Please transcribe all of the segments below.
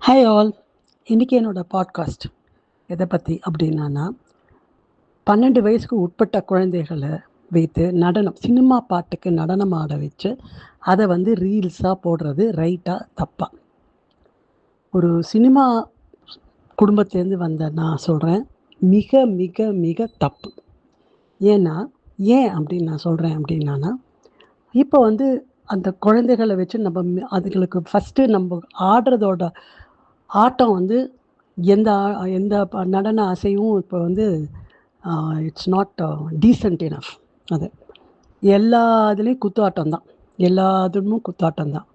Hi all. இன்றைக்கி என்னோடய podcast எதை பற்றி அப்படின்னா 12 வயசுக்கு உட்பட்ட குழந்தைகளை வைத்து சினிமா பாட்டுக்கு நடனம் ஆட வச்சு அதை ரீல்ஸாக போடுறது ரைட்டாக தப்பா? ஒரு சினிமா குடும்பத்துலேருந்து வந்த நான் சொல்கிறேன், மிக மிக மிக தப்பு. ஏன் அப்படின்னு நான் சொல்கிறேன் அப்படின்னா, இப்போ அந்த குழந்தைகளை வச்சு அதுங்களுக்கு ஃபஸ்ட்டு நம்ம ஆடுறதோட ஆட்டம் எந்த எந்த நடன அசைவும் இப்போ இட்ஸ் நாட் டீசென்ட் இனஃப். அது எல்லா இதுலேயும் குத்தாட்டம் தான், எல்லா இதுவும் குத்தாட்டம் தான்.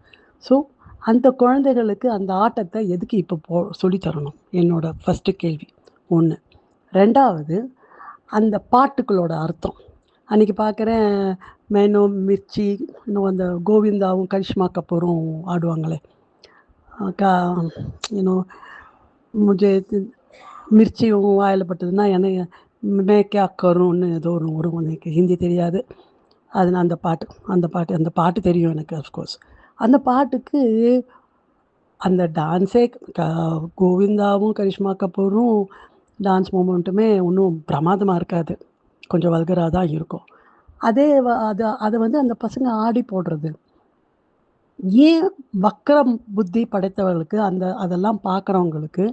ஸோ அந்த குழந்தைகளுக்கு அந்த ஆட்டத்தை எதுக்கு இப்போ சொல்லித்தரணும்? என்னோடய ஃபஸ்ட்டு கேள்வி ஒன்று. ரெண்டாவது, அந்த பாட்டுகளோட அர்த்தம். அன்றைக்கி பார்க்குறேன், மேனோ மிர்ச்சி, இன்னும் அந்த கோவிந்தாவும் கரிஷ்மா கபூரும் ஆடுவாங்களே, இன்னும் முझे மிர்ச்சியும் வாயில் பட்டதுன்னா என்ன மே கே கரும்னு ஏதோ ஒரு எனக்கு ஹிந்தி தெரியாது. அது நான் அந்த பாட்டு தெரியும் எனக்கு. அஃப்கோர்ஸ் அந்த பாட்டுக்கு அந்த டான்ஸே கோவிந்தாவும் கரிஷ்மா கபூரும் டான்ஸ் மூமெண்ட்டுமே ஒன்றும் பிரமாதமாக இருக்காது, கொஞ்சம் வல்கராக தான் இருக்கும். அதை அந்த பசங்க ஆடி போடுறது ஏன்? வக்கரம் புத்தி படைத்தவர்களுக்கு அதெல்லாம் பார்க்குறவங்களுக்கு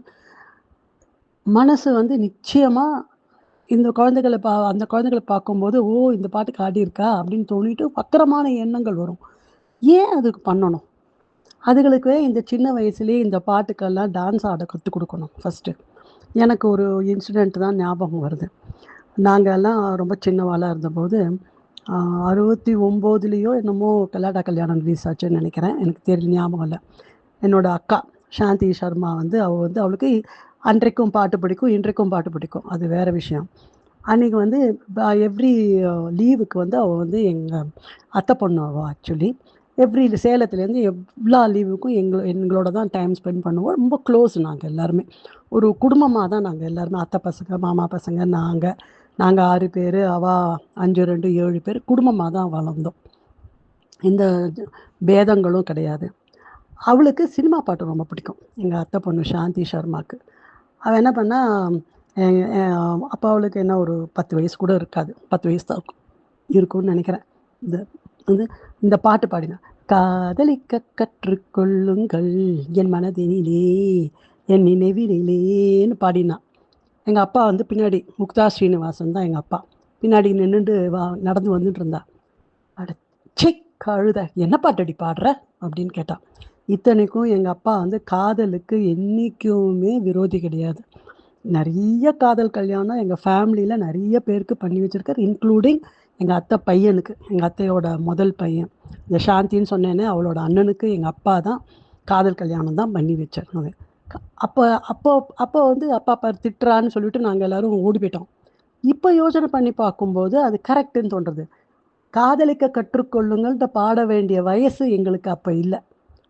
மனசு நிச்சயமாக அந்த குழந்தைகளை பார்க்கும்போது, ஓ, இந்த பாட்டுக்கு ஆடியிருக்கா அப்படின்னு தோணிட்டு வக்கரமான எண்ணங்கள் வரும். ஏன் அதுக்கு பண்ணணும்? அதுகளுக்கு இந்த சின்ன வயசுலேயே இந்த பாட்டுக்கெல்லாம் டான்ஸ் ஆட கற்றுக் கொடுக்கணும். ஃபஸ்ட்டு எனக்கு ஒரு இன்சிடெண்ட் தான் ஞாபகம் வருது. நாங்கள் எல்லாம் ரொம்ப சின்னவாளாக இருந்தபோது 69லேயோ என்னமோ கல்யாணம் ரிலீஸ் ஆச்சுன்னு நினைக்கிறேன், எனக்கு தெரியல, ஞாபகம் இல்லை. என்னோடய அக்கா சாந்தி சர்மா அவளுக்கு அன்றைக்கும் பாட்டு பிடிக்கும், இன்றைக்கும் பாட்டு பிடிக்கும், அது வேறு விஷயம். அன்றைக்கி எவ்ரி லீவுக்கு அவள் எங்கள் அத்தை பொண்ணு. அவள் ஆக்சுவலி சேலத்துலேருந்து எவ்வளோ லீவுக்கும் எங்களோட தான் டைம் ஸ்பெண்ட் பண்ணுவோம். ரொம்ப க்ளோஸ் நாங்கள் எல்லாருமே, ஒரு குடும்பமாக தான் நாங்கள் எல்லாருமே. அத்தை பசங்க, மாமா பசங்க, நாங்கள் 6 பேர், அவள் 5 2 7 பேர், குடும்பமாக தான் வளர்ந்தோம். இந்த பேதங்களும் கிடையாது. அவளுக்கு சினிமா பாட்டு ரொம்ப பிடிக்கும், எங்கள் அத்தை பொண்ணு சாந்தி சர்மாவுக்கு. அவள் என்ன பண்ணா, அப்போ அவளுக்கு என்ன ஒரு 10 வயசு கூட இருக்காது, 10 வயசு தான் இருக்கும்னு நினைக்கிறேன். இந்த பாட்டு பாடினா, காதலிக்க கற்றுக்கொள்ளுங்கள் என் மனதினிலே என் நினைவிலேன்னு பாடினா. எங்கள் அப்பா பின்னாடி, முக்தா ஸ்ரீனிவாசன் தான் எங்கள் அப்பா, பின்னாடி நின்றுட்டு நடந்து வந்துட்டு இருந்தா. அடச்சி கழுத, என்ன பாட்டடி பாடுற அப்படின்னு கேட்டான். இத்தனைக்கும் எங்கள் அப்பா காதலுக்கு என்றைக்குமே விரோதி கிடையாது. நிறைய காதல் கல்யாணம் எங்கள் ஃபேமிலியில் நிறைய பேருக்கு பண்ணி வச்சுருக்கார், இன்க்ளூடிங் எங்கள் அத்தை பையனுக்கு, எங்கள் அத்தையோட முதல் பையன் இந்த சாந்தின்னு சொன்னேன்னே, அவளோட அண்ணனுக்கு எங்கள் அப்பா தான் காதல் கல்யாணம் தான் பண்ணி வச்சார். அது அப்போ அப்போ அப்போ அப்பா திட்டுறான்னு சொல்லிட்டு நாங்கள் எல்லோரும் ஓடி போயிட்டோம். இப்போ யோசனை பண்ணி பார்க்கும்போது அது கரெக்டுன்னு தோன்றுறது. காதலிக்க கற்றுக்கொள்ளுங்கள்ட்ட பாட வேண்டிய வயசு எங்களுக்கு அப்போ இல்லை.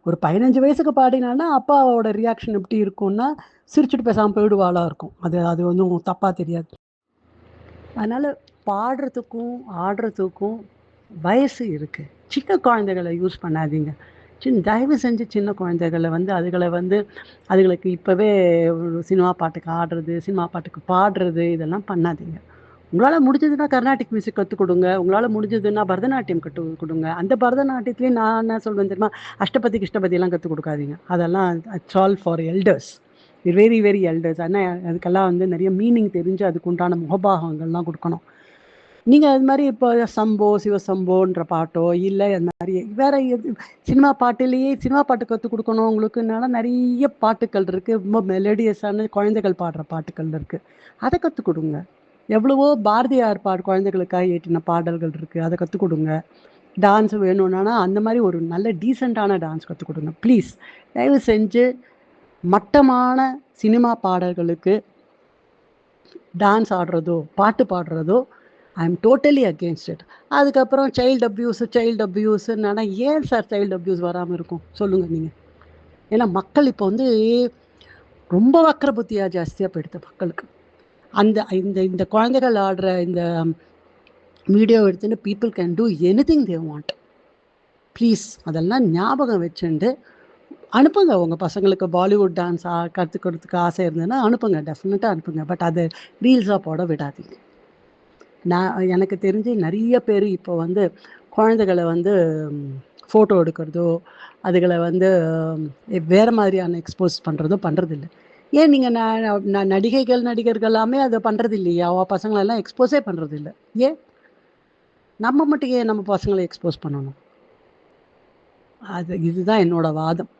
ஒரு 15 வயசுக்கு பாடினான்னா அப்பாவோட ரியாக்ஷன் எப்படி இருக்கும்னா, சிரிச்சுட்டு பேசாமல் போயிடுவாளாக இருக்கும். அது ஒன்றும் தப்பாக தெரியாது. அதனால் பாடுறதுக்கும் ஆடுறதுக்கும் வயசு இருக்குது. சின்ன குழந்தைகளை யூஸ் பண்ணாதீங்க. தயவு செஞ்சு சின்ன குழந்தைகளை அதுகளுக்கு இப்போவே சினிமா பாட்டுக்கு ஆடுறது, சினிமா பாட்டுக்கு பாடுறது, இதெல்லாம் பண்ணாதீங்க. உங்களால் முடிஞ்சதுன்னா கர்நாடிக் மியூசிக் கற்றுக் கொடுங்க, உங்களால் முடிஞ்சதுன்னா பரதநாட்டியம் கற்றுக் கொடுங்க. அந்த பரதநாட்டியத்துலேயே நான் என்ன சொல்வேன் தெரியுமா, அஷ்டபதி கிஷ்டபதியெல்லாம் கற்றுக் கொடுக்காதீங்க. அதெல்லாம் it's all for elders, very very elders. ஆனால் அதுக்கெல்லாம் நிறைய மீனிங் தெரிஞ்சு அதுக்கு உண்டான முகபாகங்கள்லாம் கொடுக்கணும். நீங்கள் அது மாதிரி இப்போ சம்போ சிவசம்போன்ற பாட்டோ இல்லை அது மாதிரி வேறு சினிமா பாட்டுலேயே சினிமா பாட்டு கற்றுக் கொடுக்கணும் உங்களுக்குனால நிறைய பாட்டுக்கள் இருக்குது, ரொம்ப மெலடியஸான குழந்தைகள் பாடுற பாட்டுக்கள் இருக்குது, அதை கற்றுக் கொடுங்க. எவ்வளவோ பாரதியார் குழந்தைகளுக்காக ஏற்றின பாடல்கள் இருக்குது, அதை கற்றுக் கொடுங்க. டான்ஸ் வேணும்னா அந்த மாதிரி ஒரு நல்ல டீசெண்டான டான்ஸ் கற்றுக் கொடுங்க ப்ளீஸ். தயவு செஞ்சு மட்டமான சினிமா பாடல்களுக்கு டான்ஸ் ஆடுறதோ பாட்டு பாடுறதோ I am totally against it. அதுக்கப்புறம் சைல்டு அப்யூஸுன்னா ஏன் சார் சைல்டு அப்யூஸ் வராமல் இருக்கும் சொல்லுங்கள் நீங்கள்? ஏன்னா மக்கள் இப்போ ரொம்ப வக்கர புத்தியாக ஜாஸ்தியாக போயிடுது மக்களுக்கு. இந்த குழந்தைகள் ஆடுற இந்த வீடியோ எடுத்துன்னு people can do anything they want. Please அதெல்லாம் ஞாபகம் வச்சுண்டு அனுப்புங்க உங்கள் பசங்களுக்கு பாலிவுட் டான்ஸ் கற்றுக்கிறதுக்கு ஆசை இருந்ததுன்னா அனுப்புங்க, டெஃபினட்டாக அனுப்புங்க. பட் அது ரீல்ஸாக போட விடாதீங்க. நான் எனக்கு தெரிஞ்சு நிறைய பேர் இப்போ வந்து குழந்தைகளை வந்து ஃபோட்டோ எடுக்கிறதோ, அதுகளை வந்து வேறு மாதிரியான எக்ஸ்போஸ் பண்ணுறதோ பண்ணுறதில்ல. ஏன் நீங்கள் நடிகைகள் நடிகர்கள் எல்லாமே அதை பண்ணுறது இல்லையா? அவள் பசங்களெல்லாம் எக்ஸ்போஸே பண்ணுறது இல்லை. ஏன் நம்ம மட்டும் ஏன் நம்ம பசங்களை எக்ஸ்போஸ் பண்ணணும்? இதுதான் என்னோட வாதம்.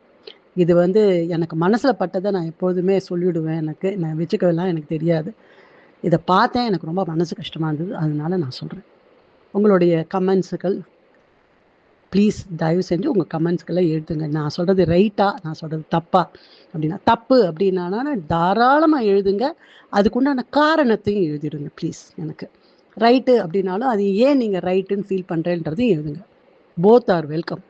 இது வந்து எனக்கு மனசில் பட்டதை நான் எப்போதுமே சொல்லிவிடுவேன். நான் வச்சுக்கலாம் எனக்கு தெரியாது. இதை பார்த்தேன், எனக்கு ரொம்ப மனசு கஷ்டமாக இருந்தது, அதனால நான் சொல்கிறேன். உங்களுடைய கமெண்ட்ஸுகள் ப்ளீஸ் தயவு செஞ்சு உங்கள் கமெண்ட்ஸ்களை எழுதுங்க. நான் சொல்கிறது ரைட்டா, நான் சொல்கிறது தப்பா அப்படின்னா, தப்பு அப்படின்னா தாராளமாக எழுதுங்க. அதுக்குண்டான காரணத்தையும் எழுதிடுங்க ப்ளீஸ். எனக்கு ரைட்டு அப்படின்னாலும் அது ஏன் நீங்கள் ரைட்டுன்னு ஃபீல் பண்ணுறேன்றதையும் எழுதுங்க. Both are welcome.